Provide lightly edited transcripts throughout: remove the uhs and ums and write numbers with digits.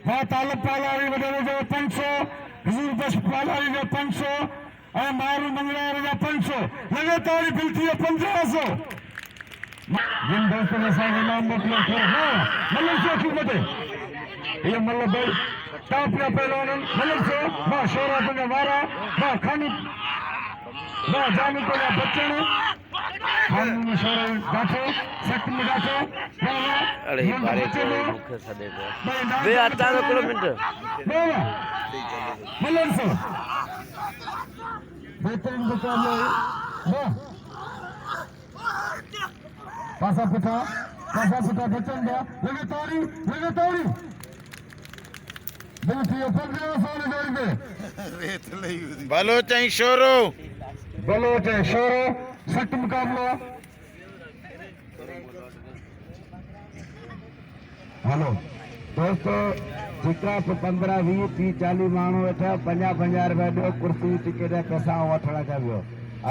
तालब पालारी वगैरह जो 500 हजूर बश पालारी जो 500 और मारू मंगलारी जो 500 लगातार बिलती है 1500 जिन दोस्तों ने साथ नाम मोकलो फिर हाँ मल्ल से क्यों बटे ये मल्ल भाई टॉप या पहलवान मल्ल से मां शोरा बने वारा मां खानी मां जानी को या बच्चे ने खानी में शोरा गाठो सख्त में गाठो अरे बारे को मुख्य सदे को वे आता तो किलोमीटर मल्ल से बेहतरीन मुकाबला वाह पासा पिता बचन गया लगातारी बिल्कुल 1500 जोड़ दे भलो चाहे शोरो सख्त मुकाबला हेलो दोस्तों जेका 15 20 30 40 माण्हू वेठा 50 रुपया ॾियो कुर्सी टिकट जा पैसा वठण जा वियो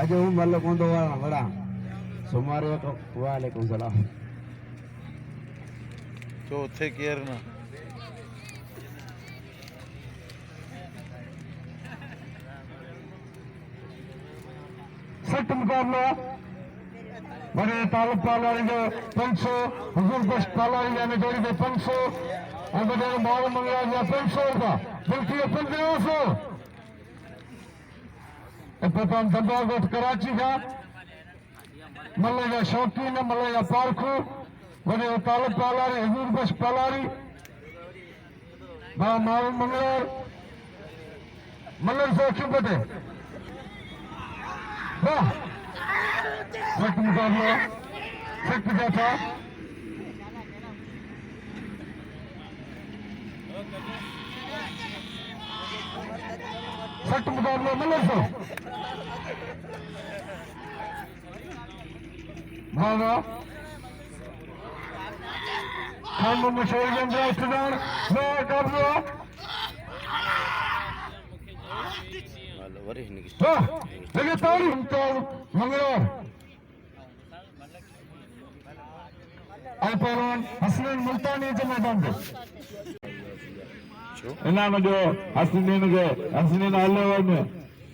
अॼु हू मल कोंदो वड़ा सुमारे को वालेकुम सलाम चौथे केर ना सख्त मुकाबला बड़े तालब पालारी जो 500 हजूर बश पालारी ने जोड़ी दे 500 और बड़े मारू मंगला जो 500 का बिल्कुल 1500 पता दबागोट कराची का मल्लेगा शौकीन मल्लेगा पालखू बड़े तालब पालारी हजूर बश पालारी मारू मंगलार मल्लर से क्यों बटे वाह सख्त मुकाबला सख्त क्या था सख्त मुकाबला मल्लर से भागा खानों में शोर के अंदर इस्तेमाल मैं काबला वाह लगातार मंगलोर पहलवान हसनैन मुल्तानी के मैदान पे इनाम जो हसनैन हले में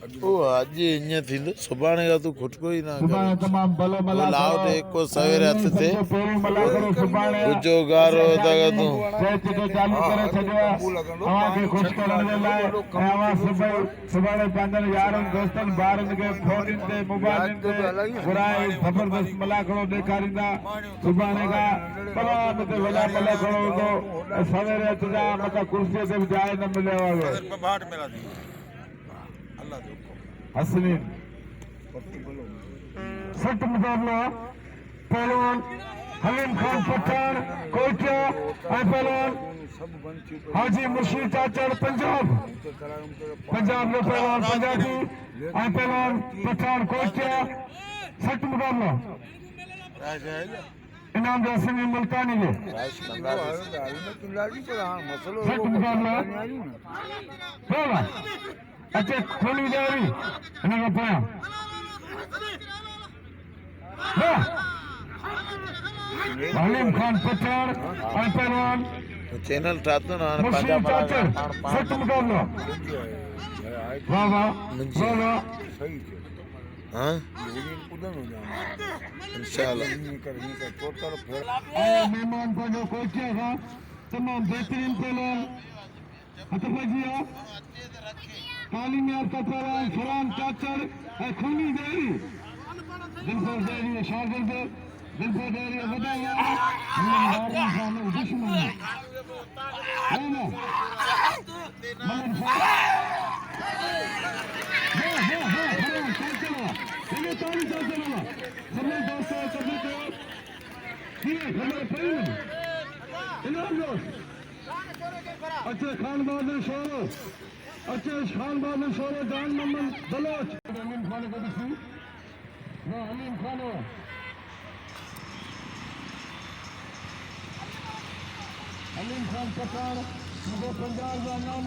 ओ आज इन्हें थी तो सुबह ने का तू खुद को ही ना सुबह तमाम बलो मला लाओ एक को सवेरे आते थे सुबह जो गारो होता का तू चैत को चालू करे छजवा हवा के खुश करने लाए हवा सुबह ने पंदर यारन दोस्तन बारन के फोन दे मोबाइल दे बुराई जबरदस्त मलाखड़ो देखारिंदा सुबह ने का बड़ा मते वला मलाखड़ो को सवेरे अचजा मता कुर्सी से जाए न मिले वाले हसनैन सख्त मुकाबला पहलवान हलीम खान पठान कोटिया पहलवान हाजी मुर्शीद चाचड़ पंजाब में पहलवान पंजाबी पहलवान पठान कोटिया सख्त मुकाबला इनाम जैसे मुल्तानी के सख्त मुकाबला अच्छे खोली जारी इन्हें पाया हलीम खान पठान पहलवान चैनल टातो ना मुर्शीद चाचड़ सख्त मुकाबला वाह वाह हाँ इंशाल्लाह मेहमान को जो कोचिया था तमाम बेहतरीन पहलवान हतफजिया तालीम याफ्ता पहलवान फरहान चाचड़ खूनी देरी दिलफर देरी शागिर्द दिलफर देरी वदाया दुश्मन है ना मलिक ये ताली चाचड़ समय दोस्तों सभी को ये हमारे परिवार इनाम दोस्त अच्छे खान बहादुर शोरो जान मोहम्मद बलोच हलीम खान को दिखी ना हलीम खान पठान मुझे पंजाब का नाम